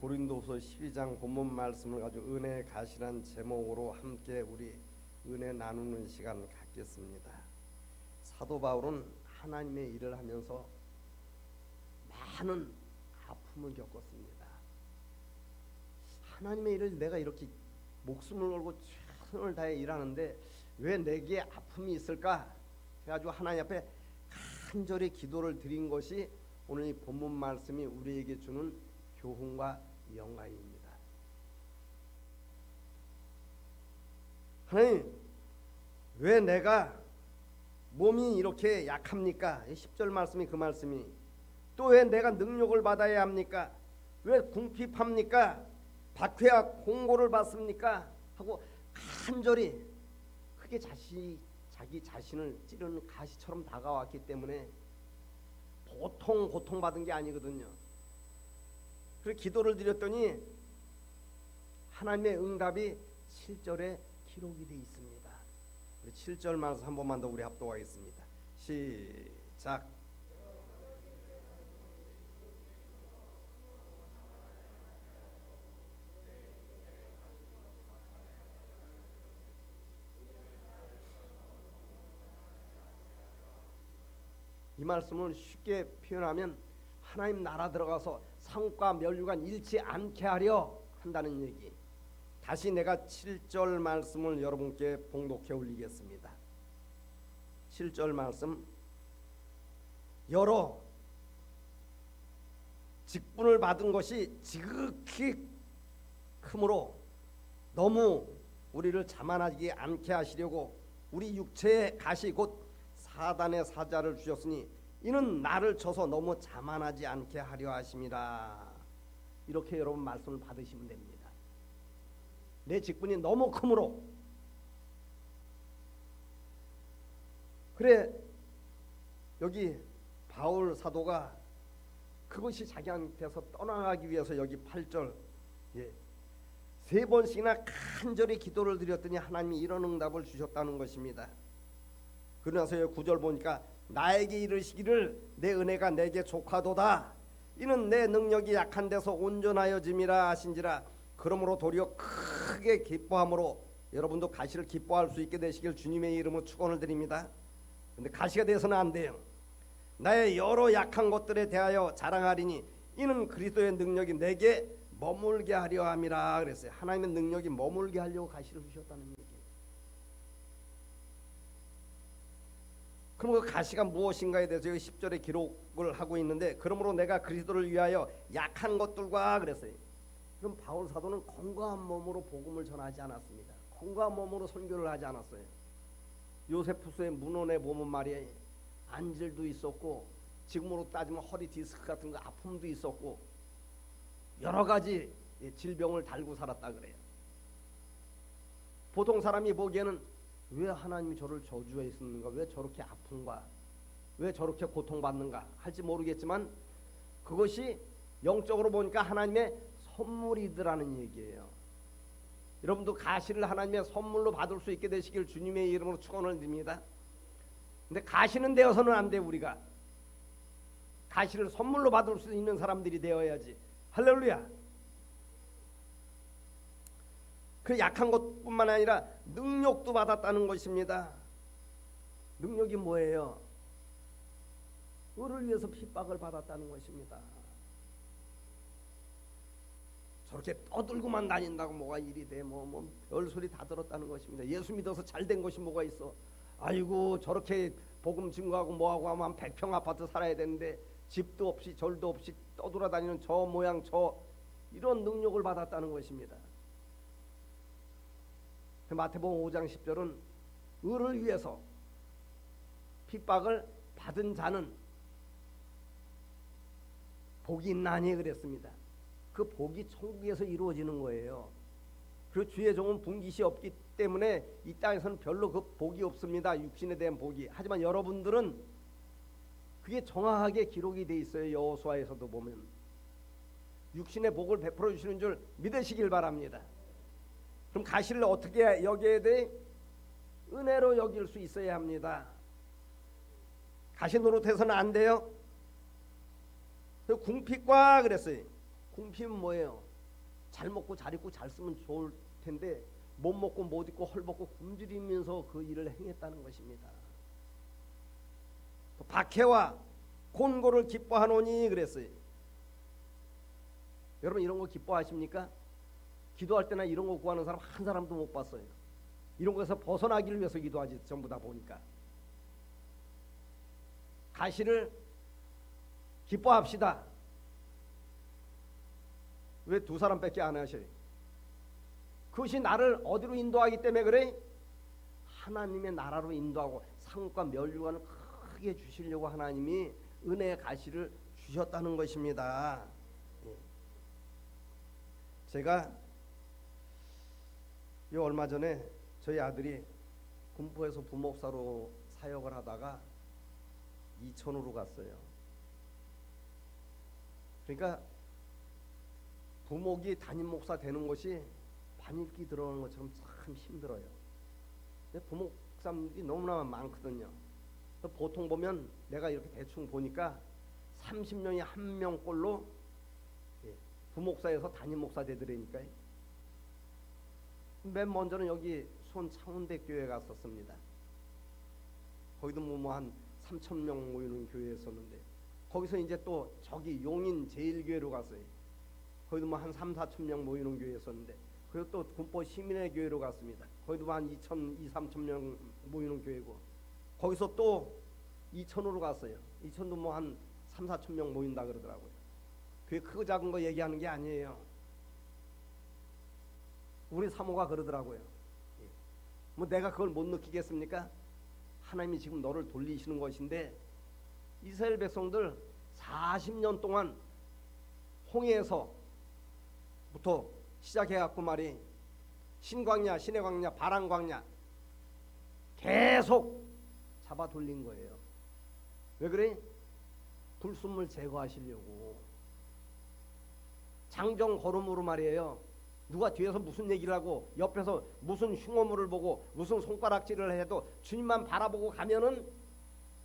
고린도후서 12장 본문 말씀을 가지고 은혜의 가시란 제목으로 함께 우리 은혜 나누는 시간 갖겠습니다. 사도 바울은 하나님의 일을 하면서 많은 아픔을 겪었습니다. 하나님의 일을 내가 이렇게 목숨을 걸고 최선을 다해 일하는데 왜 내게 아픔이 있을까? 그래가지고 하나님 앞에 간절히 기도를 드린 것이 오늘 이 본문 말씀이 우리에게 주는 교훈과 영광입니다. 하나님, 왜 내가 몸이 이렇게 약합니까? 10절 말씀이 그 말씀이. 또 왜 내가 능력을 받아야 합니까? 왜 궁핍합니까? 박해와 공고를 받습니까? 하고 간절히 크게 자기 자신을 찌르는 가시처럼 다가왔기 때문에 보통 고통받은 게 아니거든요. 그래서 기도를 드렸더니 하나님의 응답이 7절에 기록이 되어 있습니다. 우리 7절 말씀 한 번만 더 우리 합독하겠습니다. 시작. 이 말씀을 쉽게 표현하면 하나님 나라 들어가서 상과 면류관 잃지 않게 하려 한다는 얘기. 다시 내가 7절 말씀을 여러분께 봉독해 올리겠습니다. 7절 말씀. 여러 직분을 받은 것이 지극히 크므로 너무 우리를 자만하지 않게 하시려고 우리 육체의 가시 곧 사단의 사자를 주셨으니 이는 나를 쳐서 너무 자만하지 않게 하려 하심이라. 이렇게 여러분 말씀을 받으시면 됩니다. 내 직분이 너무 크므로. 그래 여기 바울 사도가 그것이 자기한테서 떠나가기 위해서 여기 8절 세 번씩이나 간절히 기도를 드렸더니 하나님이 이런 응답을 주셨다는 것입니다. 그러나서 9절 보니까 나에게 이르시기를 내 은혜가 내게 족하도다. 이는 내 능력이 약한 데서 온전하여짐이라 하신지라. 그러므로 도리어 크게 기뻐함으로 여러분도 가시를 기뻐할 수 있게 되시길 주님의 이름으로 축원을 드립니다. 근데 가시가 돼서는 안 돼요. 나의 여러 약한 것들에 대하여 자랑하리니 이는 그리스도의 능력이 내게 머물게 하려 함이라 그랬어요. 하나님의 능력이 머물게 하려고 가시를 주셨다는 얘기예요. 그럼 그 가시가 무엇인가에 대해서 10절에 기록을 하고 있는데, 그러므로 내가 그리스도를 위하여 약한 것들과 그랬어요. 그럼 바울 사도는 건강한 몸으로 복음을 전하지 않았습니다. 건강한 몸으로 선교를 하지 않았어요. 요세푸스의 문헌에 보면 말이에요, 안질도 있었고 지금으로 따지면 허리 디스크 같은 거 아픔도 있었고 여러 가지 질병을 달고 살았다 그래요. 보통 사람이 보기에는 왜 하나님이 저를 저주했는가, 왜 저렇게 아픈가, 왜 저렇게 고통받는가 할지 모르겠지만 그것이 영적으로 보니까 하나님의 선물이더라는 얘기예요. 여러분도 가시를 하나님의 선물로 받을 수 있게 되시길 주님의 이름으로 축원을 드립니다. 근데 가시는 되어서는 안 돼. 우리가 가시를 선물로 받을 수 있는 사람들이 되어야지. 할렐루야. 그 약한 것뿐만 아니라 능력도 받았다는 것입니다. 능력이 뭐예요? 의를 위해서 핍박을 받았다는 것입니다. 저렇게 떠들고만 다닌다고 뭐가 일이 돼? 뭐 별소리 다 들었다는 것입니다. 예수 믿어서 잘된 것이 뭐가 있어? 아이고 저렇게 복음 증거하고 뭐하고 하면 한 100평 아파트 살아야 되는데 집도 없이 절도 없이 떠돌아다니는 저 모양 저 이런 능력을 받았다는 것입니다. 마태복음 5장 10절은 의를 위해서 핍박을 받은 자는 복이 있나니 그랬습니다. 그 복이 천국에서 이루어지는 거예요. 그리고 주의 종은 분깃이 없기 때문에 이 땅에서는 별로 그 복이 없습니다. 육신에 대한 복이. 하지만 여러분들은 그게 정확하게 기록이 돼 있어요. 여호수아에서도 보면 육신의 복을 베풀어 주시는 줄 믿으시길 바랍니다. 그럼 가시를 어떻게 여겨야 돼? 은혜로 여길 수 있어야 합니다. 가시 노릇해서는 안 돼요. 궁핍과 그랬어요. 궁핍은 뭐예요? 잘 먹고 잘 입고 잘 쓰면 좋을 텐데 못 먹고 못 입고 헐벗고 굶주리면서 그 일을 행했다는 것입니다. 또 박해와 곤고를 기뻐하노니 그랬어요. 여러분 이런 거 기뻐하십니까? 기도할 때나 이런 거 구하는 사람 한 사람도 못 봤어요. 이런 거에서 벗어나기를 위해서 기도하지 전부 다 보니까. 가시를 기뻐합시다. 왜 두 사람밖에 안 하셔요? 그것이 나를 어디로 인도하기 때문에 그래? 하나님의 나라로 인도하고 상급과 멸류관을 크게 주시려고 하나님이 은혜의 가시를 주셨다는 것입니다. 제가 얼마 전에 저희 아들이 군포에서 부목사로 사역을 하다가 이천으로 갔어요. 그러니까 부목이 담임 목사 되는 것이 반읽기 들어가는 것처럼 참 힘들어요. 부목사님들이 너무나 많거든요. 보통 보면 내가 이렇게 대충 보니까 30명이 한 명꼴로 부목사에서 담임 목사 되더라니까요. 맨 먼저는 여기 수원 창원대 교회 갔었습니다. 거기도 뭐 한 3,000명 모이는 교회였었는데 거기서 이제 또 저기 용인 제일교회로 갔어요. 거기도 뭐 한 3,000~4,000명 모이는 교회였었는데 그리고 또 군포 시민의 교회로 갔습니다. 거기도 한 2,000~3,000명 모이는 교회고 거기서 또 이천으로 갔어요. 이천도 뭐 한 3,000~4,000명 모인다 그러더라고요. 그게 크고 작은 거 얘기하는 게 아니에요. 우리 사모가 그러더라고요. 뭐 내가 그걸 못 느끼겠습니까? 하나님이 지금 너를 돌리시는 것인데 이스라엘 백성들 40년 동안 홍해에서부터 시작해갖고 말이 신광야, 시내광야, 바람광야 계속 잡아 돌린 거예요. 왜 그래? 불순물 제거하시려고. 장정 걸음으로 말이에요. 누가 뒤에서 무슨 얘기를 하고 옆에서 무슨 흉어물을 보고 무슨 손가락질을 해도 주님만 바라보고 가면은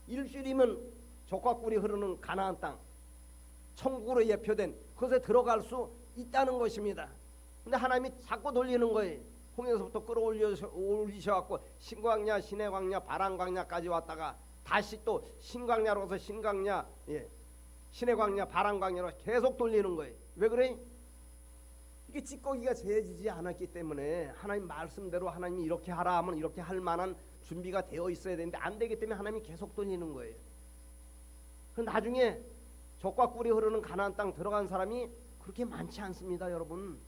일주일이면 젖과 꿀이 흐르는 가나안 땅 천국으로 예표된 그것에 들어갈 수 있다는 것입니다. 근데 하나님이 자꾸 돌리는 거예요. 홍해에서부터 끌어올리셔갖고 신광야, 시내광야, 바람광야까지 왔다가 다시 또 신광야로서 신광야, 시내광야, 바람광야로 계속 돌리는 거예요. 왜 그래? 이게 찌꺼기가 재지지 않았기 때문에 하나님 말씀대로 하나님이 이렇게 하라 하면 이렇게 할 만한 준비가 되어 있어야 되는데 안 되기 때문에 하나님이 계속 돌리는 거예요. 그 나중에 젖과 꿀이 흐르는 가나안 땅 들어간 사람이 그렇게 많지 않습니다, 여러분.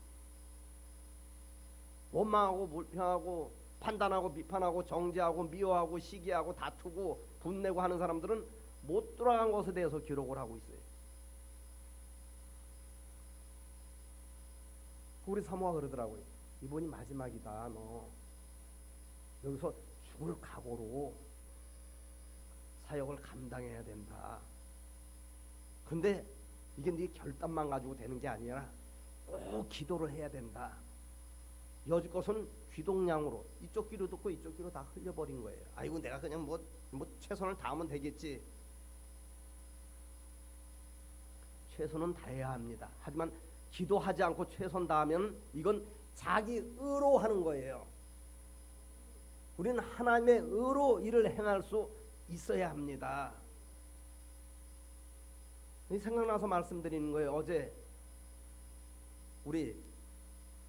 원망하고 불평하고 판단하고 비판하고 정죄하고 미워하고 시기하고 다투고 분내고 하는 사람들은 못 들어간 것에 대해서 기록을 하고 있어요. 우리 사모가 그러더라고요. 이번이 마지막이다. 너 여기서 죽을 각오로 사역을 감당해야 된다. 근데 이게 네 결단만 가지고 되는 게 아니라 꼭 기도를 해야 된다. 여지껏은 귀동냥으로 이쪽 귀로 듣고 이쪽 귀로 다 흘려버린 거예요. 아이고 내가 그냥 뭐 최선을 다하면 되겠지. 최선은 다해야 합니다. 하지만 기도하지 않고 최선 다하면 이건 자기 의로 하는 거예요. 우리는 하나님의 의로 일을 행할 수 있어야 합니다. 생각나서 말씀드리는 거예요. 어제 우리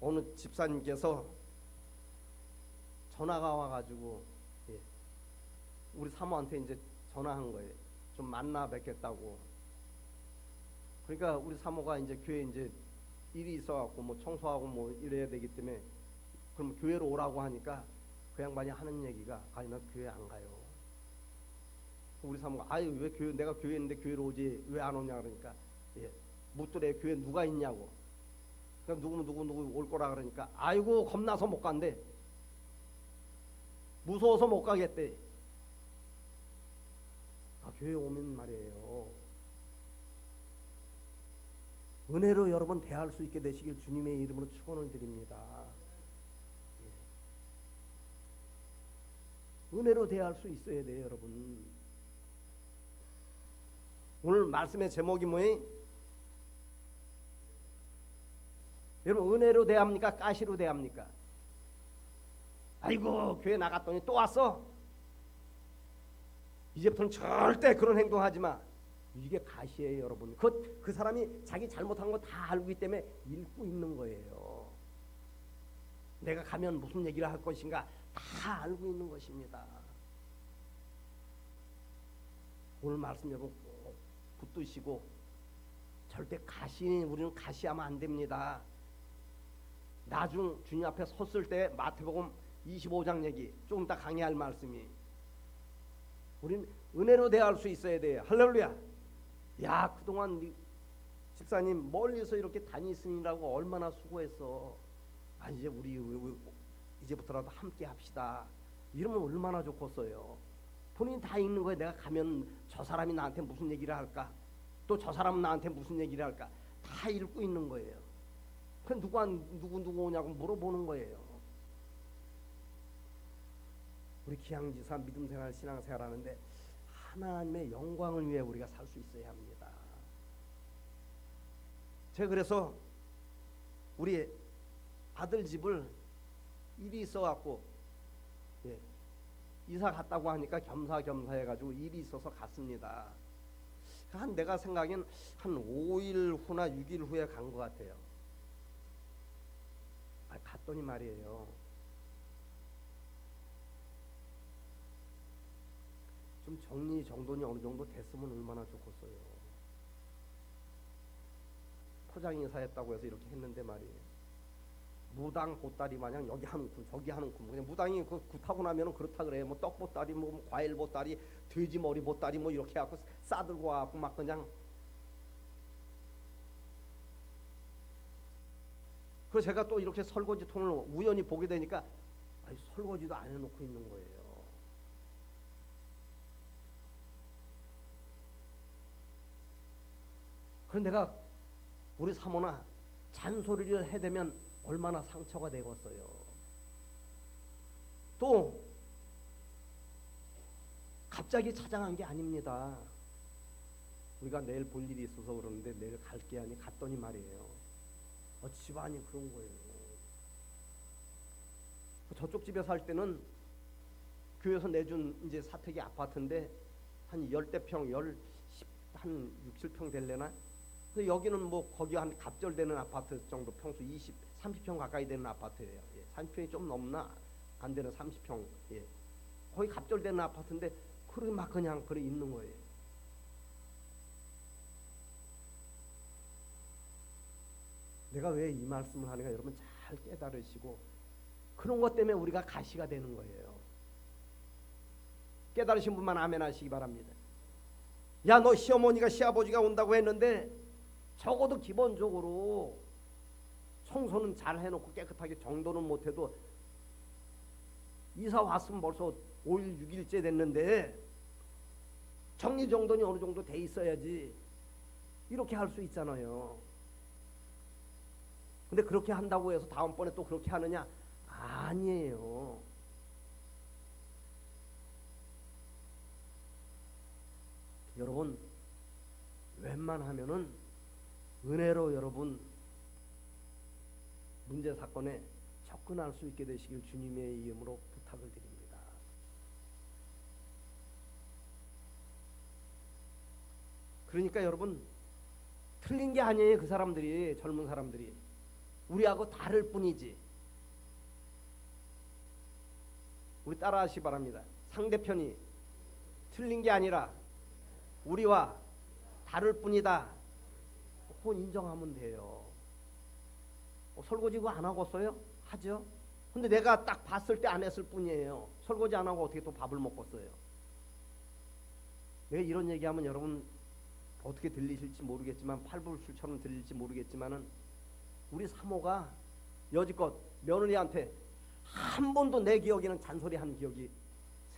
어느 집사님께서 전화가 와가지고 우리 사모한테 이제 전화한 거예요. 좀 만나 뵙겠다고. 그러니까 우리 사모가 이제 교회 이제 일이 있어갖고 뭐 청소하고 뭐 이래야 되기 때문에 그럼 교회로 오라고 하니까 그 양반이 하는 얘기가 아니 나 교회 안 가요. 우리 사모가 아유 왜 교회 내가 교회 있는데 교회로 오지 왜 안 오냐 그러니까 묻더래 교회 누가 있냐고. 그럼 누구 올 거라 그러니까 아이고 겁나서 못 간대. 무서워서 못 가겠대. 교회 오면 말이에요. 은혜로 여러분 대할 수 있게 되시길 주님의 이름으로 축원을 드립니다. 은혜로 대할 수 있어야 돼요, 여러분. 오늘 말씀의 제목이 뭐예요? 여러분 은혜로 대합니까? 가시로 대합니까? 아이고 교회 나갔더니 또 왔어. 이제부터는 절대 그런 행동하지 마. 이게 가시예요, 여러분. 그 사람이 자기 잘못한 거 다 알고 있기 때문에 읽고 있는 거예요. 내가 가면 무슨 얘기를 할 것인가 다 알고 있는 것입니다. 오늘 말씀 여러분 꼭 붙드시고 절대 우리는 가시하면 안 됩니다. 나중 주님 앞에 섰을 때 마태복음 25장 얘기 조금 더 강의할 말씀이 우리는 은혜로 대할 수 있어야 돼요. 할렐루야. 야 그동안 집사님 멀리서 이렇게 다니시느라고 얼마나 수고했어. 이제 우리 이제부터라도 함께 합시다. 이러면 얼마나 좋겠어요. 본인이 다 읽는 거예요. 내가 가면 저 사람이 나한테 무슨 얘기를 할까, 또 저 사람은 나한테 무슨 얘기를 할까 다 읽고 있는 거예요. 그 누구 오냐고 물어보는 거예요. 우리 기양지사 믿음생활 신앙생활 하는데 하나님의 영광을 위해 우리가 살 수 있어야 합니다. 제가 그래서 우리 아들 집을 일이 있어갖고 이사 갔다고 하니까 겸사겸사 해가지고 일이 있어서 갔습니다. 내가 생각엔 한 5일 후나 6일 후에 간 것 같아요. 갔더니 말이에요. 좀 정리정돈이 어느 정도 됐으면 얼마나 좋겠어요. 포장이사 했다고 해서 이렇게 했는데 말이에요. 무당 보따리 마냥 여기 한 줌 저기 한 줌 그냥 무당이 굿하고 나면은 그렇다 그래요. 뭐 떡 보따리 뭐 과일 보따리 돼지 머리 보따리 뭐 이렇게 해갖고 싸들고 와갖고 막 그냥. 그래서 제가 또 이렇게 설거지 통을 우연히 보게 되니까 설거지도 안 해놓고 있는 거예요. 그래서 내가 우리 사모나 잔소리를 해대면 얼마나 상처가 되겠어요. 또 갑자기 찾아간 게 아닙니다. 우리가 내일 볼 일이 있어서 그러는데 내일 갈게 하니 갔더니 말이에요. 집안이 그런 거예요. 저쪽 집에 살 때는 교회에서 내준 이제 사택이 아파트인데 한 10대평 한 6, 7평 될래나? 여기는 뭐 거기 한 갑절되는 아파트 정도 평수 30평 가까이 되는 아파트예요. 30평이 좀 넘나 안 되는 30평. 거기 갑절되는 아파트인데 그렇게 막 그냥 그래 있는 거예요. 내가 왜 이 말씀을 하는가 여러분 잘 깨달으시고 그런 것 때문에 우리가 가시가 되는 거예요. 깨달으신 분만 아멘 하시기 바랍니다. 야 너 시어머니가 시아버지가 온다고 했는데 적어도 기본적으로 청소는 잘 해놓고 깨끗하게 정돈은 못해도 이사 왔으면 벌써 5일 6일째 됐는데 정리정돈이 어느 정도 돼 있어야지 이렇게 할 수 있잖아요. 근데 그렇게 한다고 해서 다음번에 또 그렇게 하느냐? 아니에요. 여러분 웬만하면은 은혜로 여러분 문제 사건에 접근할 수 있게 되시길 주님의 이름으로 부탁을 드립니다. 그러니까 여러분 틀린 게 아니에요. 그 사람들이 젊은 사람들이 우리하고 다를 뿐이지. 우리 따라하시기 바랍니다. 상대편이 틀린 게 아니라 우리와 다를 뿐이다. 그건 인정하면 돼요. 설거지 그거 안 하겠어요? 하죠. 근데 내가 딱 봤을 때 안 했을 뿐이에요. 설거지 안 하고 어떻게 또 밥을 먹겠어요? 내가 이런 얘기하면 여러분 어떻게 들리실지 모르겠지만 팔불출처럼 들릴지 모르겠지만은 우리 사모가 여지껏 며느리한테 한 번도 내 기억에는 잔소리한 기억이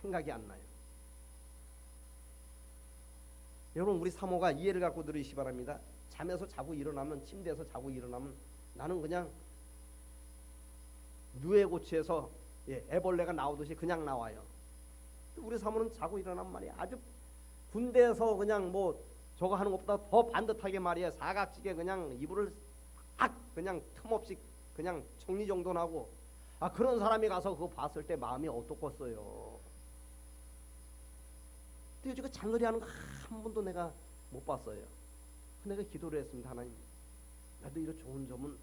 생각이 안 나요. 여러분 우리 사모가 이해를 갖고 들으시기 바랍니다. 잠에서 자고 일어나면 침대에서 자고 일어나면 나는 그냥 누에고치에서 애벌레가 나오듯이 그냥 나와요. 우리 사모는 자고 일어나면 말이야 아주 군대에서 그냥 뭐 저거 하는 것보다 더 반듯하게 말이야 사각지게 그냥 이불을 막 그냥 틈없이 그냥 정리정돈하고, 그런 사람이 가서 그거 봤을 때 마음이 어떻겠어요. 근데 요즘 그 장거리 하는 거 한 번도 내가 못 봤어요. 내가 기도를 했습니다. 하나님, 나도 이런 좋은 점은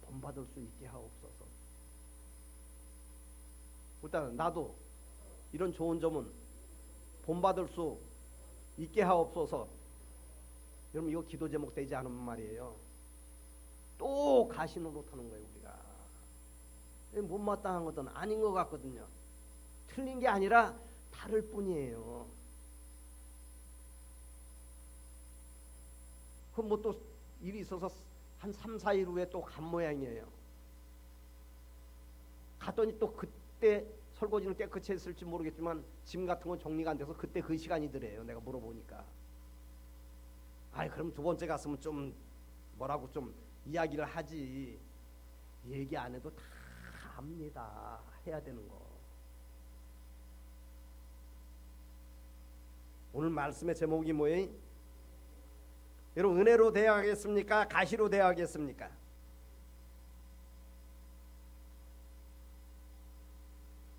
본받을 수 있게 하옵소서. 일단 나도 이런 좋은 점은 본받을 수 있게 하옵소서. 여러분, 이거 기도 제목 되지 않으면 말이에요, 또 가시노릇 하는 거예요. 우리가 못마땅한 것은 아닌 것 같거든요. 틀린 게 아니라 다를 뿐이에요. 그럼 뭐 또 일이 있어서 한 3, 4일 후에 또 간 모양이에요. 갔더니 또 그때 설거지는 깨끗이 했을지 모르겠지만 짐 같은 건 정리가 안 돼서 그때 그 시간이더래요. 내가 물어보니까. 그럼 두 번째 갔으면 좀 뭐라고 좀 이야기를 하지. 얘기 안 해도 다 압니다. 해야 되는 거. 오늘 말씀의 제목이 뭐예요? 여러분, 은혜로 대하겠습니까? 가시로 대하겠습니까?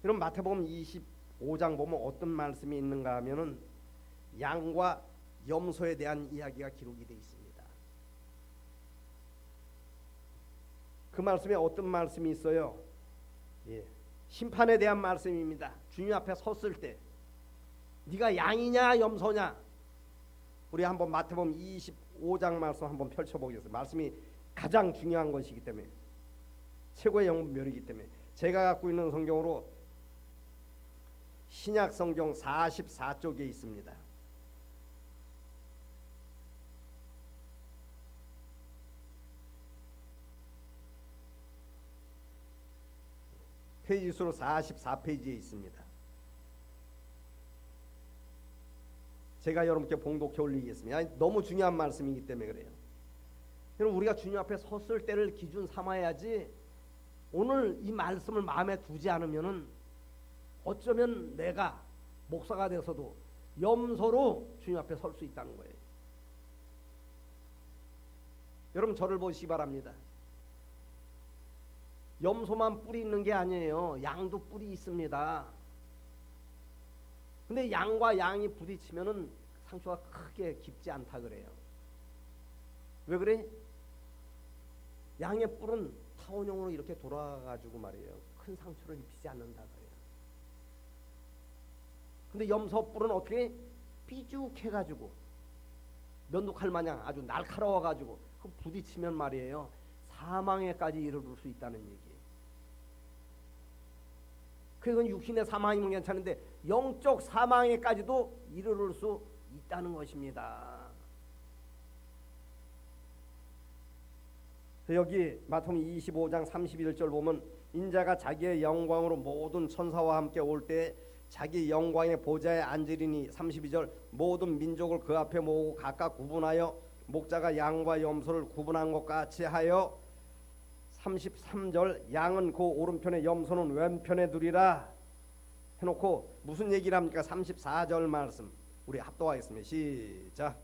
여러분, 마태복음 25장 보면 어떤 말씀이 있는가 하면은 양과 염소에 대한 이야기가 기록이 되어 있습니다. 그 말씀에 어떤 말씀이 있어요? 심판에 대한 말씀입니다. 주님 앞에 섰을 때 네가 양이냐 염소냐. 우리 한번 마태복음 25장 말씀 한번 펼쳐보겠습니다. 말씀이 가장 중요한 것이기 때문에, 최고의 영문멸이기 때문에. 제가 갖고 있는 성경으로 신약 성경 44쪽에 있습니다. 페이지 수로 44페이지에 있습니다. 제가 여러분께 봉독해 올리겠습니다. 너무 중요한 말씀이기 때문에 그래요. 여러분, 우리가 주님 앞에 섰을 때를 기준 삼아야지, 오늘 이 말씀을 마음에 두지 않으면은 어쩌면 내가 목사가 돼서도 염소로 주님 앞에 설 수 있다는 거예요. 여러분, 저를 보시기 바랍니다. 염소만 뿔이 있는 게 아니에요. 양도 뿔이 있습니다. 근데 양과 양이 부딪히면은 상처가 크게 깊지 않다 그래요. 왜 그래? 양의 뿔은 타원형으로 이렇게 돌아가지고 말이에요, 큰 상처를 입히지 않는다 그래요. 근데 염소 뿔은 어떻게 삐죽해가지고 면도칼 마냥 아주 날카로워가지고 그 부딪히면 말이에요, 사망에까지 이르를 수 있다는 얘기예요. 그건 육신의 사망이면 괜찮은데 영적 사망에까지도 이르를 수 있다는 것입니다. 여기 마태복음 25장 31절 보면, 인자가 자기의 영광으로 모든 천사와 함께 올 때 자기 영광의 보좌에 앉으리니, 32절, 모든 민족을 그 앞에 모으고 각각 구분하여 목자가 양과 염소를 구분한 것 같이 하여, 33절, 양은 그 오른편에 염소는 왼편에 두리라 해놓고 무슨 얘기를 합니까? 34절 말씀 우리 합독하겠습니다. 시작.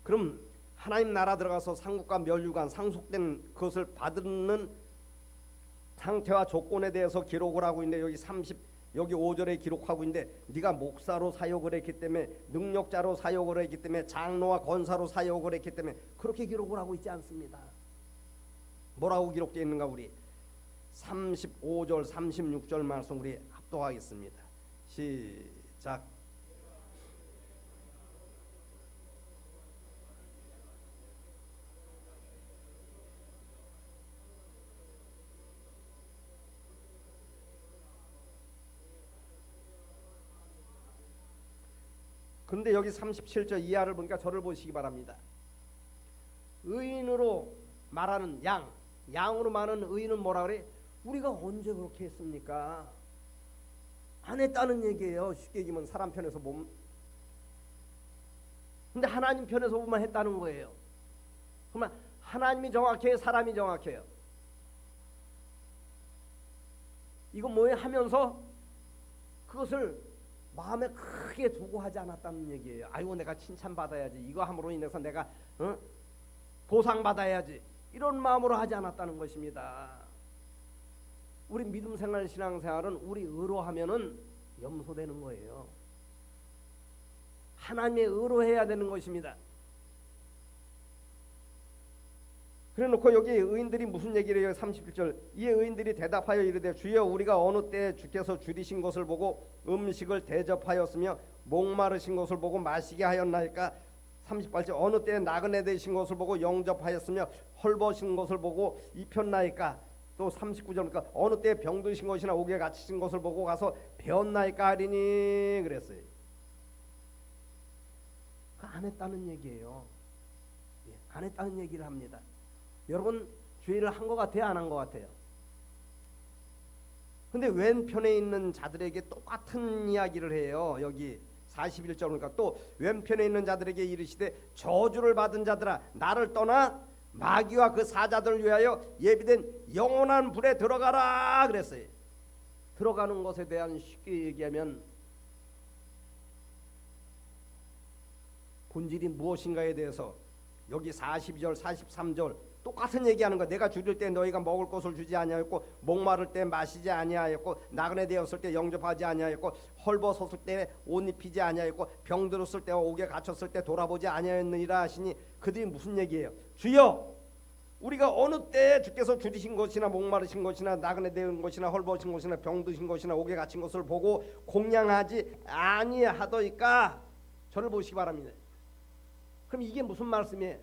그럼 하나님 나라 들어가서 상국과 멸류관, 상속된 것을 받는 상태와 조건에 대해서 기록을 하고 있는데, 여기 5절에 기록하고 있는데, 네가 목사로 사역을 했기 때문에, 능력자로 사역을 했기 때문에, 장로와 권사로 사역을 했기 때문에 그렇게 기록을 하고 있지 않습니다. 뭐라고 기록되어 있는가? 우리 35절 36절 말씀 우리 합독하겠습니다. 시작. 그런데 여기 37절 이하를 보니까 저를 보시기 바랍니다. 의인으로 말하는 양으로 말하는 의인은 뭐라 그래? 우리가 언제 그렇게 했습니까? 안 했다는 얘기예요. 쉽게 얘기하면 사람 편에서 보면. 근데 하나님 편에서 보면 했다는 거예요. 그러면 하나님이 정확해요? 사람이 정확해요? 이거 뭐에 하면서 그것을 마음에 크게 두고 하지 않았다는 얘기예요. 아이고 내가 칭찬받아야지, 이거 함으로 인해서 내가 보상받아야지, 이런 마음으로 하지 않았다는 것입니다. 우리 믿음 생활 신앙 생활은 우리 의로하면은 염소되는 거예요. 하나님의 의로해야 되는 것입니다. 그래 놓고 여기 의인들이 무슨 얘기를 해요? 31절. 이에 의인들이 대답하여 이르되 주여 우리가 어느 때에 주께서 줄이신 것을 보고 음식을 대접하였으며 목마르신 것을 보고 마시게 하였나이까? 38절. 어느 때에 나그네 되신 것을 보고 영접하였으며 헐벗은 것을 보고 입혔나이까? 또 39절이니까 어느 때에 병드신 것이나 옥에 갇히신 것을 보고 가서 배웠나이까 하리니 그랬어요. 안 했다는 얘기예요. 안 했다는 얘기를 합니다. 여러분 죄를 한 것 같아요? 안 한 것 같아요? 근데 왼편에 있는 자들에게 똑같은 이야기를 해요. 여기 41절 보니까 또 왼편에 있는 자들에게 이르시되 저주를 받은 자들아 나를 떠나 마귀와 그 사자들을 위하여 예비된 영원한 불에 들어가라 그랬어요. 들어가는 것에 대한 쉽게 얘기하면 본질이 무엇인가에 대해서 여기 42절 43절 똑같은 얘기하는 거야. 내가 줄일 때 너희가 먹을 것을 주지 아니하였고 목마를 때 마시지 아니하였고 나그네 되었을 때 영접하지 아니하였고 헐벗었을 때 옷 입히지 아니하였고 병들었을 때와 옥에 갇혔을 때 돌아보지 아니하였느니라 하시니 그들이 무슨 얘기예요? 주여 우리가 어느 때에 주께서 줄이신 것이나 목마르신 것이나 나그네 된 것이나 헐벗은 것이나 병드신 것이나 옥에 갇힌 것을 보고 공양하지 아니하더이까? 저를 보시기 바랍니다. 그럼 이게 무슨 말씀이에요?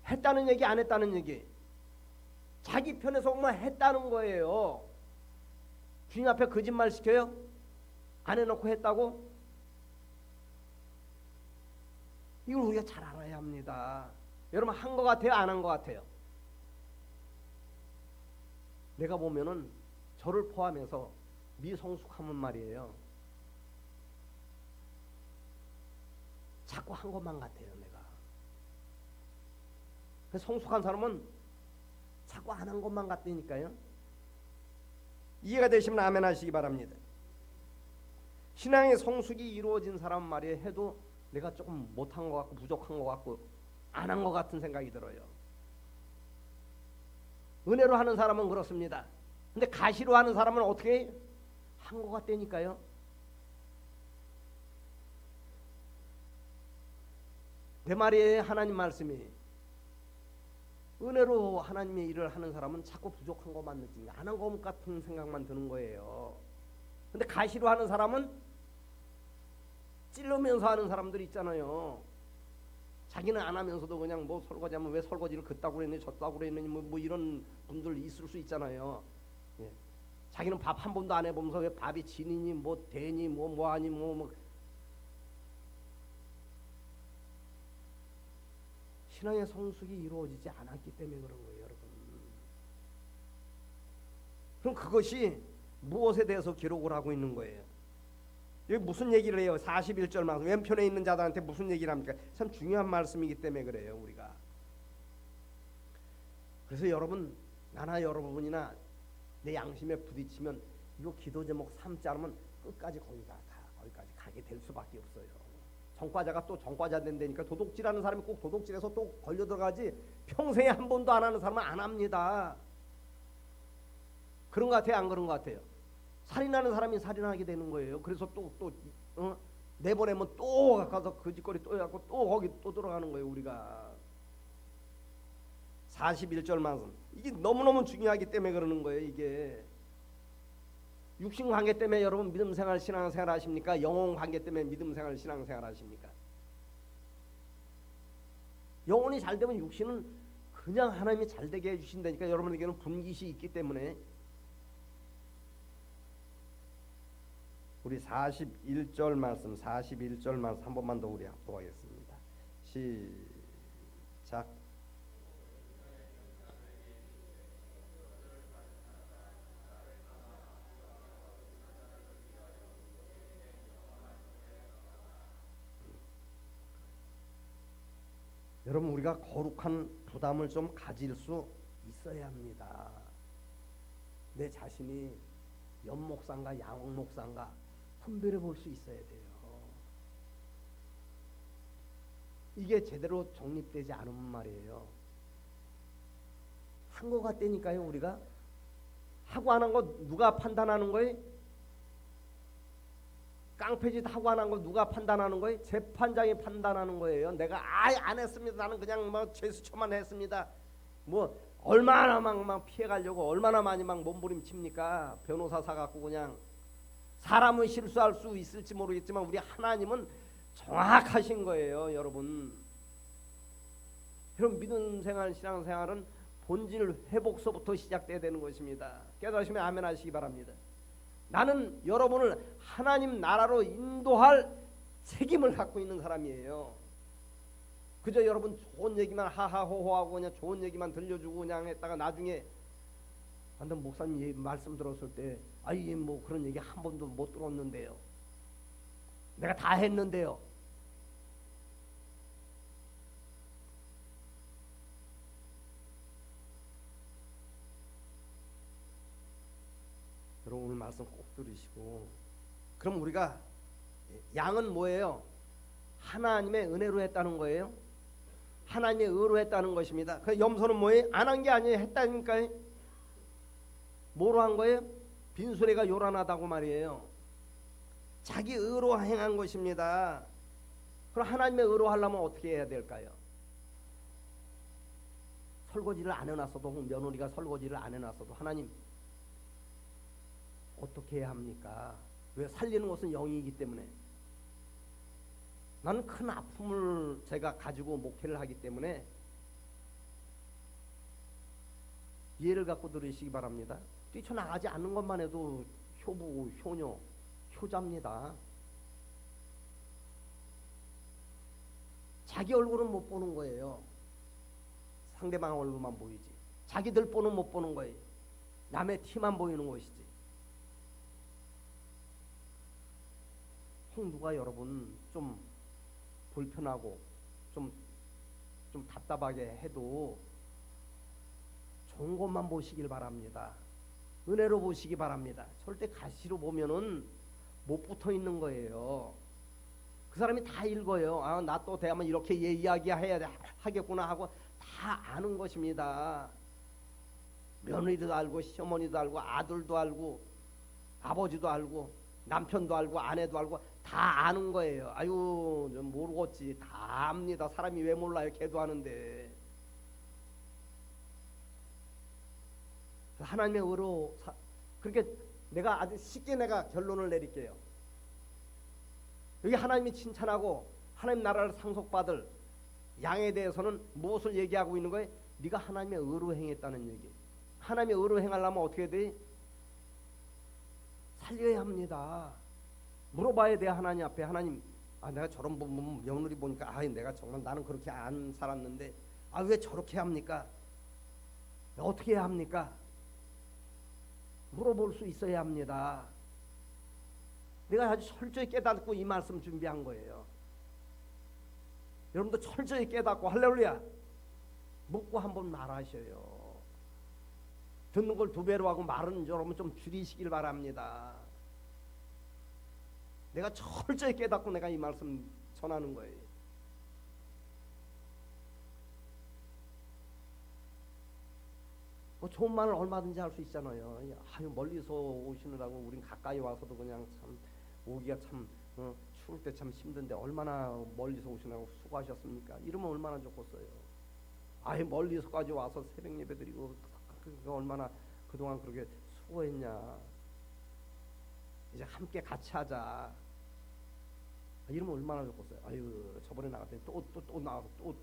했다는 얘기 안 했다는 얘기? 자기 편에서 오면 했다는 거예요. 주님 앞에 거짓말 시켜요? 안 해놓고 했다고? 이걸 우리가 잘 알아야 합니다. 여러분 한 것 같아요? 안 한 것 같아요? 내가 보면은 저를 포함해서 미성숙하면 말이에요. 자꾸 한 것만 같아요. 내가. 성숙한 사람은 자꾸 안 한 것만 같다니까요. 이해가 되시면 아멘 하시기 바랍니다. 신앙의 성숙이 이루어진 사람 말이에요. 해도 내가 조금 못한 것 같고 부족한 것 같고 안 한 것 같은 생각이 들어요. 은혜로 하는 사람은 그렇습니다. 근데 가시로 하는 사람은 어떻게 한 것 같다니까요. 내 말이에요. 하나님 말씀이. 은혜로 하나님의 일을 하는 사람은 자꾸 부족한 것만 느끼는 안 한 것 같은 생각만 드는 거예요. 근데 가시로 하는 사람은 찔르면서 하는 사람들 있잖아요. 자기는 안 하면서도 그냥 뭐 설거지하면 왜 설거지를 그따구로 했느니 저따구로 했느니 뭐 이런 분들 있을 수 있잖아요. 예. 자기는 밥 한 번도 안 해보면서 왜 밥이 진이니 뭐 되니 뭐하니 뭐 신앙의 성숙이 이루어지지 않았기 때문에 그런 거예요, 여러분. 그럼 그것이 무엇에 대해서 기록을 하고 있는 거예요? 여기 무슨 얘기를 해요? 41절만 왼편에 있는 자들한테 무슨 얘기를 합니까? 참 중요한 말씀이기 때문에 그래요, 우리가. 그래서 여러분, 나나 여러분이나 내 양심에 부딪히면 이거 기도 제목 3자 하면 끝까지 거기까지 가게 될 수밖에 없어요. 정과자가 또 정과자 된다니까 도둑질하는 사람이 꼭 도둑질해서 또 걸려 들어가지 평생에 한 번도 안 하는 사람은 안 합니다. 그런 것 같아요? 안 그런 것 같아요? 살인하는 사람이 살인하게 되는 거예요. 그래서 또 내보내면 또 가서 그 짓거리 또 해갖고 또 거기 또 들어가는 거예요. 우리가 41절 말씀 이게 너무너무 중요하기 때문에 그러는 거예요. 이게 육신 관계 때문에 여러분 믿음 생활 신앙 생활 하십니까? 영혼 관계 때문에 믿음 생활 신앙 생활 하십니까? 영혼이 잘 되면 육신은 그냥 하나님이 잘 되게 해주신다니까. 여러분에게는 분깃이 있기 때문에. 우리 41절 말씀 한 번만 더 우리 합독하겠습니다. 시작. 여러분 우리가 거룩한 부담을 좀 가질 수 있어야 합니다. 내 자신이 연목상과 양목상과 분별해 볼 수 있어야 돼요. 이게 제대로 정립되지 않은 말이에요. 한 거 같다니까요. 우리가 하고 안 한 거 누가 판단하는 거예요? 깡패짓 하고 안 한 거 누가 판단하는 거예요? 재판장이 판단하는 거예요. 내가 아예 안 했습니다. 나는 그냥 뭐 죄수초만 했습니다. 뭐 얼마나 막 피해가려고 얼마나 많이 막 몸부림칩니까? 변호사 사갖고 그냥. 사람은 실수할 수 있을지 모르겠지만 우리 하나님은 정확하신 거예요, 여러분. 여러분 믿음 생활, 신앙 생활은 본질 회복서부터 시작돼야 되는 것입니다. 깨달으시면 아멘 하시기 바랍니다. 나는 여러분을 하나님 나라로 인도할 책임을 갖고 있는 사람이에요. 그저 여러분 좋은 얘기만 하하호호하고 그냥 좋은 얘기만 들려주고 그냥 했다가 나중에 한번 목사님 말씀 들었을 때 아이 뭐 그런 얘기 한 번도 못 들었는데요. 내가 다 했는데요. 여러분 오늘 말씀 꼭 들으시고 그럼 우리가 양은 뭐예요? 하나님의 은혜로 했다는 거예요. 하나님의 의로 했다는 것입니다. 그 염소는 뭐예요? 안 한 게 아니에요. 했다니까요. 뭐로 한 거예요? 빈수레가 요란하다고 말이에요. 자기 의로 행한 것입니다. 그럼 하나님의 의로 하려면 어떻게 해야 될까요? 설거지를 안 해놨어도 며느리가 설거지를 안 해놨어도 하나님 어떻게 해야 합니까? 왜? 살리는 것은 영이기 때문에. 나는 큰 아픔을 제가 가지고 목회를 하기 때문에 이해를 갖고 들으시기 바랍니다. 뛰쳐나가지 않는 것만 해도 효부, 효녀, 효자입니다. 자기 얼굴은 못 보는 거예요. 상대방 얼굴만 보이지. 자기들 보는 못 보는 거예요. 남의 티만 보이는 것이지. 누가 여러분 좀 불편하고 좀 답답하게 해도 좋은 것만 보시길 바랍니다. 은혜로 보시기 바랍니다. 절대 가시로 보면은 못 붙어 있는 거예요. 그 사람이 다 읽어요. 아, 나 또 대하면 이렇게 이야기해야 하겠구나 하고 다 아는 것입니다. 며느리도 알고 시어머니도 알고 아들도 알고 아버지도 알고 남편도 알고 아내도 알고 다 아는 거예요. 아유 모르겠지. 다 압니다. 사람이 왜 몰라요? 걔도 아는데. 하나님의 의로 그렇게 내가 아주 쉽게 내가 결론을 내릴게요. 여기 하나님이 칭찬하고 하나님 나라를 상속받을 양에 대해서는 무엇을 얘기하고 있는 거예요? 네가 하나님의 의로 행했다는 얘기. 하나님의 의로 행하려면 어떻게 돼? 살려야 합니다. 물어봐야 돼. 하나님 앞에. 하나님, 아 내가 저런 며느리 보니까 아 내가 정말 나는 그렇게 안 살았는데 아 왜 저렇게 합니까? 어떻게 해야 합니까? 물어볼 수 있어야 합니다. 내가 아주 철저히 깨닫고 이 말씀 준비한 거예요. 여러분도 철저히 깨닫고 할렐루야 묻고 한번 말하셔요. 듣는 걸 2배로 하고 말은 여러분 좀 줄이시길 바랍니다. 내가 철저히 깨닫고 내가 이 말씀 전하는 거예요. 뭐 좋은 말을 얼마든지 할 수 있잖아요. 아유 멀리서 오시느라고 우린 가까이 와서도 그냥 참 오기가 참 추울 때 참 힘든데 얼마나 멀리서 오시느라고 수고하셨습니까? 이러면 얼마나 좋겠어요. 아예 멀리서까지 와서 새벽 예배 드리고 그게 얼마나 그동안 그렇게 수고했냐. 이제 함께 같이 하자. 이러면 얼마나 좋겠어요. 아유 저번에 나갔더니 또 나와서 또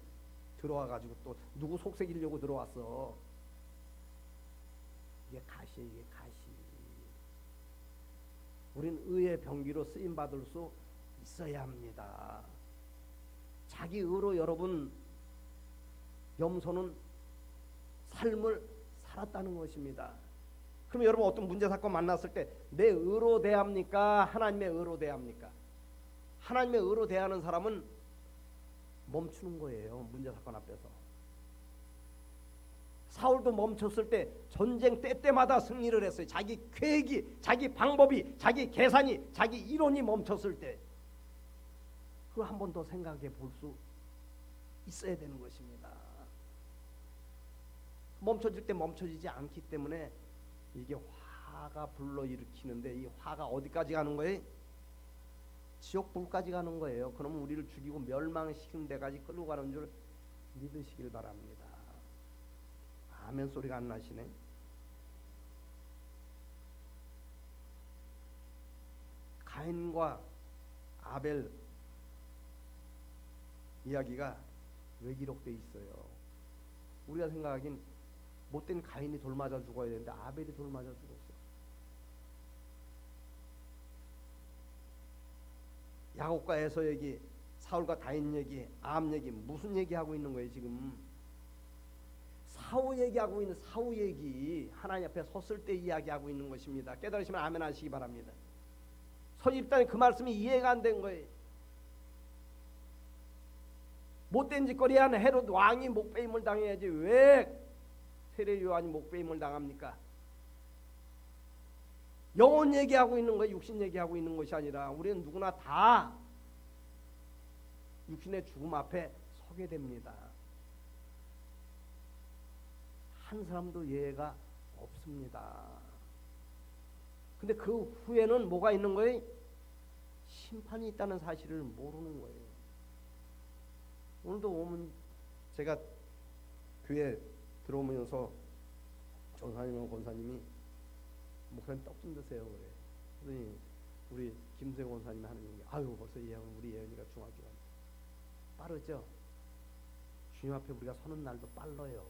들어와가지고 또 누구 속색이려고 들어왔어. 이게 가시예요. 이게 가시. 우린 의의 병기로 쓰임받을 수 있어야 합니다. 자기 의로 여러분 염소는 삶을 살았다는 것입니다. 그럼 여러분 어떤 문제 사건 만났을 때 내 의로 대합니까? 하나님의 의로 대합니까? 하나님의 의로 대하는 사람은 멈추는 거예요. 문제 사건 앞에서 사울도 멈췄을 때 전쟁 때마다 승리를 했어요. 자기 계획이, 자기 방법이, 자기 계산이, 자기 이론이 멈췄을 때 그거 한 번 더 생각해 볼 수 있어야 되는 것입니다. 멈춰질 때 멈춰지지 않기 때문에 이게 화가 불러일으키는데, 이 화가 어디까지 가는 거예요? 지옥불까지 가는 거예요. 그러면 우리를 죽이고 멸망시키는 데까지 끌고 가는 줄 믿으시길 바랍니다. 아멘 소리가 안 나시네. 가인과 아벨 이야기가 왜 기록되어 있어요? 우리가 생각하긴 못된 가인이 돌 맞아 죽어야 되는데 아벨이 돌 맞아 죽었어요. 야곱과 에서 얘기, 사울과 다윗 얘기, 암 얘기, 무슨 얘기하고 있는 거예요 지금? 사후 얘기하고 있는, 사후 얘기, 하나님 앞에 섰을 때 이야기하고 있는 것입니다. 깨달으시면 아멘 하시기 바랍니다. 서집단이 그 말씀이 이해가 안 된 거예요. 못된 짓거리 한 헤롯 왕이 목배임을 당해야지 왜 세례 요한이 목배임을 당합니까? 영혼 얘기하고 있는 거예요. 육신 얘기하고 있는 것이 아니라 우리는 누구나 다 육신의 죽음 앞에 서게 됩니다. 한 사람도 예외가 없습니다. 근데 그 후에는 뭐가 있는 거예요? 심판이 있다는 사실을 모르는 거예요. 오늘도 오면 제가 교회 들어오면서 전사님과 권사님이 목사님 떡 좀 드세요 그래. 그러더니 우리 김세 권사님이 하는 얘기, 아유 벌써 우리 예언이가 중학교 갔네. 빠르죠? 주님 앞에 우리가 서는 날도 빨라요.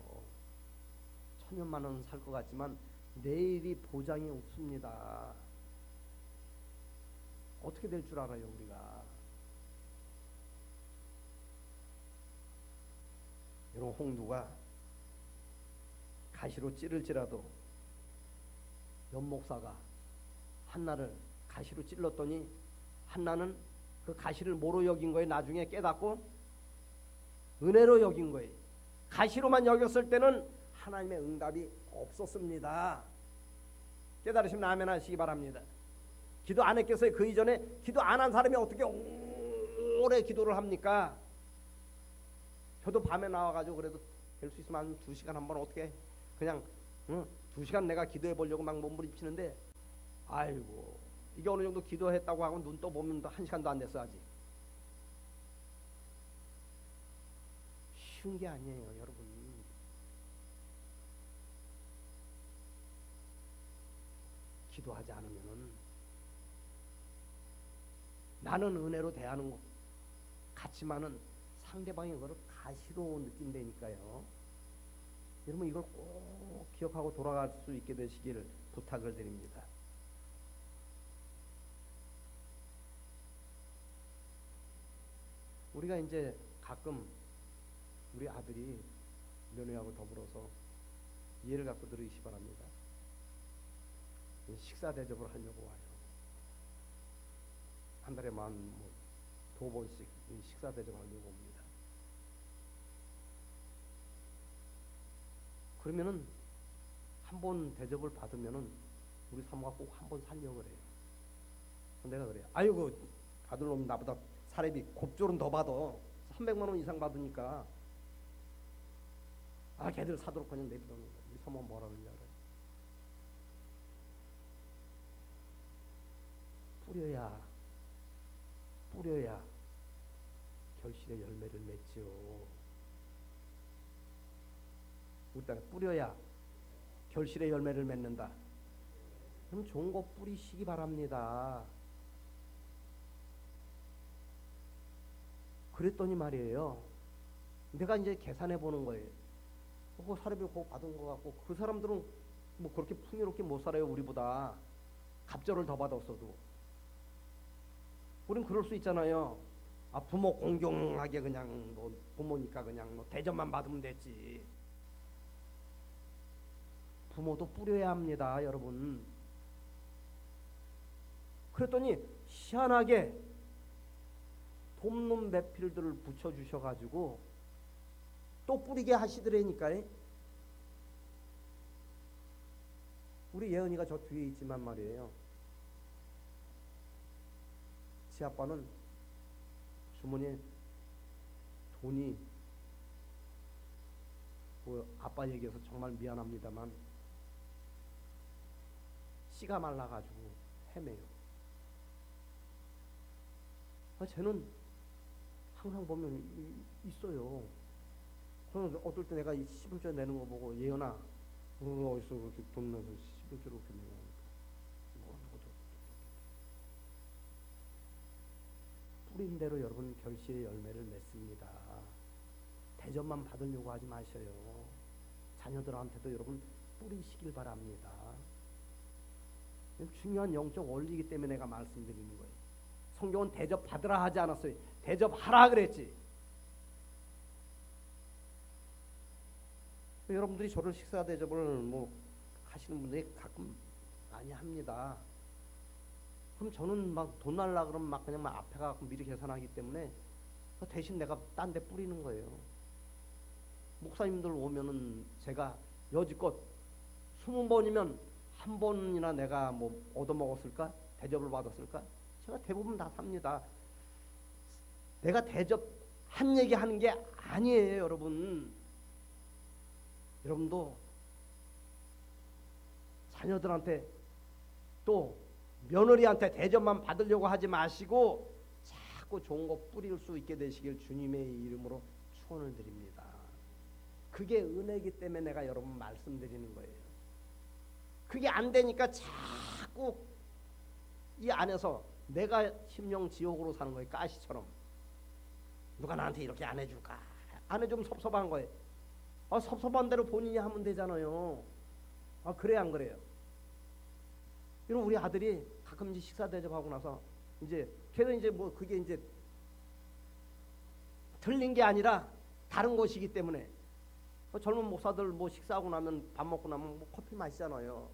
천년만 원 살 것 같지만 내일이 보장이 없습니다. 어떻게 될 줄 알아요 우리가? 여러분, 홍두가 가시로 찌를지라도 연목사가 한나를 가시로 찔렀더니 한나는 그 가시를 뭐로 여긴 거예요? 나중에 깨닫고 은혜로 여긴 거예요. 가시로만 여겼을 때는 하나님의 응답이 없었습니다. 깨달으시면 아멘 하시기 바랍니다. 기도 안 했겠어요? 그 이전에 기도 안 한 사람이 어떻게 오래 기도를 합니까? 저도 밤에 나와가지고 그래도 될 수 있으면 한 2시간 한번 어떻게 그냥 2시간 내가 기도해 보려고 막 몸부림치는데, 아이고 이게 어느 정도 기도했다고 하고 눈 떠보면 1시간도 안 됐어. 아직 쉬운 게 아니에요 여러분. 기도하지 않으면은 나는 은혜로 대하는 것 같지만은 상대방이 그걸 가시로 느낀다니까요. 여러분 이걸 꼭 기억하고 돌아갈 수 있게 되시기를 부탁을 드립니다. 우리가 이제 가끔 우리 아들이 며느리하고 더불어서 이해를 갖고 들으시기 바랍니다. 식사 대접을 하려고 와요. 한 달에 만 2번씩 식사 대접하려고 옵니다. 그러면은 한 번 대접을 받으면은 우리 사모가 꼭 한 번 살려고 그래요. 내가 그래요. 아이고 아들 놈 나보다 사례비 곱절은 더 받아. 300만 원 이상 받으니까 걔들 사도록 그냥 내비두는 거예요. 우리 사모가 뭐라 그러냐 그래. 뿌려야 결실의 열매를 맺죠. 우리 땅에 뿌려야 결실의 열매를 맺는다. 그럼 좋은 거 뿌리시기 바랍니다. 그랬더니 말이에요, 내가 이제 계산해 보는 거예요. 그 사례비 그거 받은 거 같고, 그 사람들은 뭐 그렇게 풍요롭게 못 살아요 우리보다. 갑절을 더 받았어도. 우린 그럴 수 있잖아요. 부모 공경하게 그냥 뭐 부모니까 그냥 뭐 대접만 받으면 됐지. 부모도 뿌려야 합니다 여러분. 그랬더니 희한하게 돕는 배필들을 붙여주셔가지고 또 뿌리게 하시더라니까요. 우리 예은이가 저 뒤에 있지만 말이에요. 지 아빠는 주머니에 돈이 뭐 아빠 얘기해서 정말 미안합니다만 씨가 말라가지고 헤매요. 쟤는 항상 보면 있어요. 저는 어떨 때 내가 이 11조 내는 거 보고 예은아 어디서 그렇게 돈 내서 11조를 그렇게 내냐 뭐 하는 거죠. 뿌린 대로 여러분 결실의 열매를 맺습니다. 대접만 받으려고 하지 마셔요. 자녀들한테도 여러분 뿌리시길 바랍니다. 중요한 영적 원리이기 때문에 내가 말씀드리는 거예요. 성경은 대접 받으라 하지 않았어요. 대접하라 그랬지. 여러분들이 저를 식사 대접을 뭐 하시는 분들이 가끔 많이 합니다. 그럼 저는 막 돈 날라 그러면 막 그냥 막 앞에 가서 미리 계산하기 때문에 대신 내가 딴 데 뿌리는 거예요. 목사님들 오면은 제가 여지껏 20번이면 한 번이나 내가 뭐 얻어먹었을까? 대접을 받았을까? 제가 대부분 다 삽니다. 내가 대접한 얘기 하는 게 아니에요, 여러분. 여러분도 자녀들한테 또 며느리한테 대접만 받으려고 하지 마시고 자꾸 좋은 거 뿌릴 수 있게 되시길 주님의 이름으로 축원을 드립니다. 그게 은혜이기 때문에 내가 여러분 말씀드리는 거예요. 그게 안 되니까 자꾸 이 안에서 내가 심령 지옥으로 사는 거예요. 가시처럼. 누가 나한테 이렇게 안 해줄까? 안 해주면 섭섭한 거예요. 섭섭한 대로 본인이 하면 되잖아요. 그래 안 그래요? 이런 우리 아들이 가끔 이제 식사 대접하고 나서 이제 걔는 이제 뭐 그게 이제 틀린 게 아니라 다른 것이기 때문에 젊은 목사들 뭐 식사하고 나면 밥 먹고 나면 뭐 커피 마시잖아요.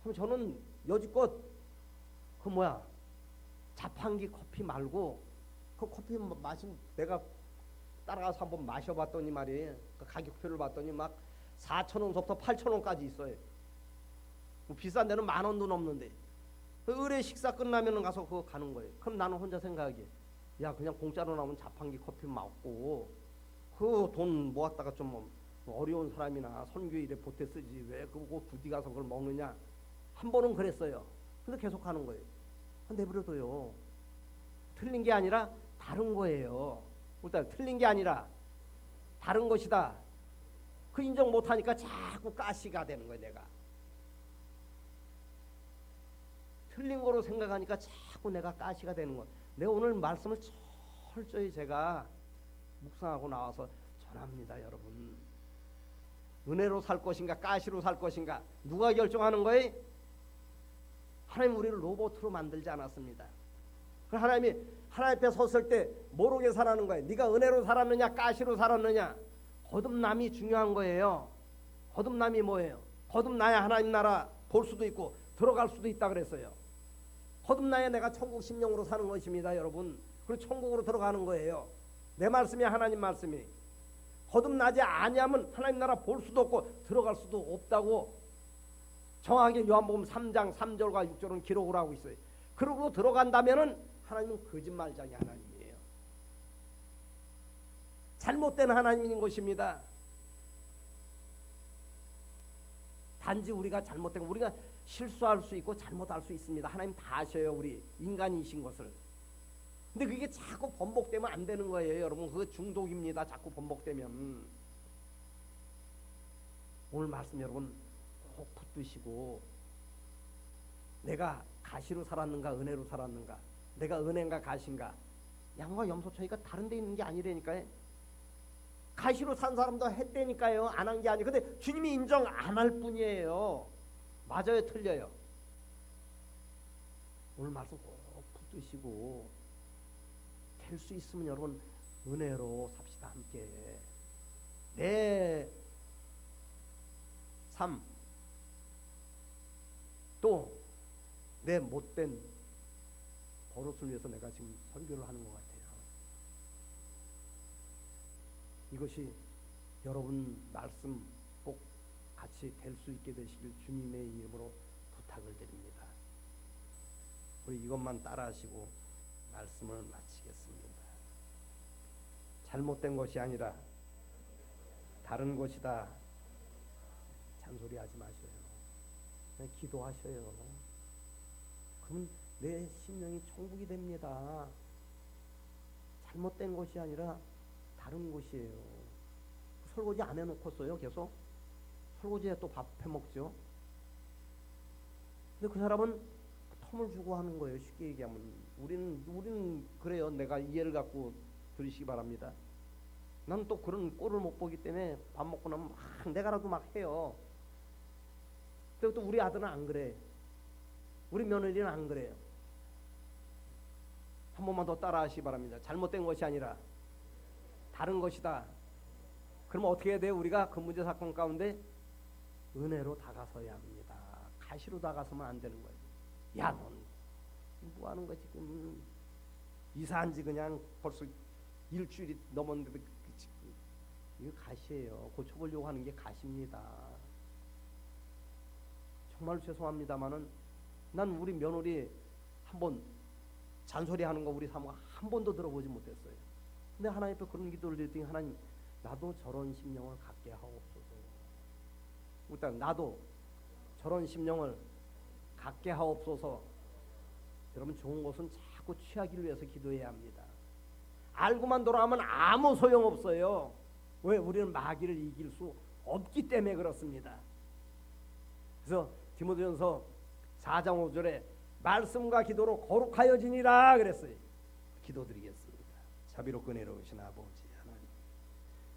그럼 저는 여지껏 그 뭐야 자판기 커피 말고 그 커피 마시면 내가 따라가서 한번 마셔봤더니 말이에요. 그 가격표를 봤더니 막 4,000원부터 8,000원까지 있어요. 뭐 비싼 데는 10,000원도 넘는데 의뢰 식사 끝나면 가서 그거 가는 거예요. 그럼 나는 혼자 생각하기에 야 그냥 공짜로 나오면 자판기 커피 먹고 그 돈 모았다가 좀 어려운 사람이나 선교일에 보태 쓰지 왜 그거 굳이 가서 그걸 먹느냐. 한 번은 그랬어요. 근데 계속 하는 거예요. 내버려둬요. 틀린 게 아니라 다른 거예요. 일단 틀린 게 아니라 다른 것이다. 그 인정 못하니까 자꾸 가시가 되는 거예요. 내가 틀린 거로 생각하니까 자꾸 내가 가시가 되는 거예요. 내가 오늘 말씀을 철저히 제가 묵상하고 나와서 전합니다. 여러분 은혜로 살 것인가 가시로 살 것인가 누가 결정하는 거예요? 하나님 우리를 로봇으로 만들지 않았습니다. 하나님이 하나님 앞에 섰을 때 모르게 살아는 거예요. 네가 은혜로 살았느냐 가시로 살았느냐. 거듭남이 중요한 거예요. 거듭남이 뭐예요? 거듭나야 하나님 나라 볼 수도 있고 들어갈 수도 있다 그랬어요. 거듭나야 내가 천국 심령으로 사는 것입니다. 여러분 그리고 천국으로 들어가는 거예요. 내 말씀이 하나님 말씀이. 거듭나지 아니하면 하나님 나라 볼 수도 없고 들어갈 수도 없다고 정확하게 요한복음 3장 3절과 6절은 기록을 하고 있어요. 그러고 들어간다면은 하나님은 거짓말장이 하나님이에요. 잘못된 하나님인 것입니다. 단지 우리가 잘못된 우리가 실수할 수 있고 잘못할 수 있습니다. 하나님 다 아셔요. 우리 인간이신 것을. 근데 그게 자꾸 번복되면 안 되는 거예요. 여러분 그거 중독입니다. 자꾸 번복되면. 오늘 말씀 여러분 꼭 붙드시고 내가 가시로 살았는가 은혜로 살았는가 내가 은혜인가 가시인가 양과 염소 차이가 다른 데 있는 게 아니라니까요. 가시로 산 사람도 했다니까요. 안 한 게 아니에요. 근데 주님이 인정 안 할 뿐이에요. 맞아요 틀려요. 오늘 말씀 꼭 붙드시고 될 수 있으면 여러분 은혜로 삽시다 함께. 내 삶 또 내 못된 버릇을 위해서 내가 지금 설교를 하는 것 같아요. 이것이 여러분 말씀 꼭 같이 될 수 있게 되시길 주님의 이름으로 부탁을 드립니다. 우리 이것만 따라하시고 말씀을 마치겠습니다. 잘못된 것이 아니라 다른 것이다. 잔소리하지 마셔요. 그냥 기도하셔요. 그럼 내 심령이 천국이 됩니다. 잘못된 것이 아니라 다른 것이에요. 설거지 안 해놓고서요 계속 설거지에 또 밥 해먹죠. 근데 그 사람은 텀을 주고 하는 거예요. 쉽게 얘기하면 우리는 그래요. 내가 이해를 갖고 들으시기 바랍니다. 나는 또 그런 꼴을 못 보기 때문에 밥 먹고 나면 막 내가라도 막 해요. 근데 또 우리 아들은 안 그래. 우리 며느리는 안 그래요. 한 번만 더 따라하시기 바랍니다. 잘못된 것이 아니라 다른 것이다. 그러면 어떻게 해야 돼요? 우리가 그 문제 사건 가운데 은혜로 다가서야 합니다. 가시로 다가서면 안 되는 거예요. 야, 넌 뭐 하는 거야 지금? 이사한 지 그냥 벌써 일주일이 넘었는데도 이거 가시예요. 고쳐보려고 하는 게 가시입니다. 정말 죄송합니다마는 난 우리 며느리 한번 잔소리하는 거 우리 사모가 한 번도 들어보지 못했어요. 근데 하나님 앞에 그런 기도를 드렸더니 하나님 나도 저런 심령을 갖게 하옵소서. 일단 나도 저런 심령을 갖게 하옵소서. 여러분 좋은 것은 자꾸 취하기를 위해서 기도해야 합니다. 알고만 돌아가면 아무 소용없어요. 왜? 우리는 마귀를 이길 수 없기 때문에 그렇습니다. 그래서 디모데전서 4장 5절에 말씀과 기도로 거룩하여지니라 그랬어요. 기도드리겠습니다. 자비롭고 은혜로우신 아버지,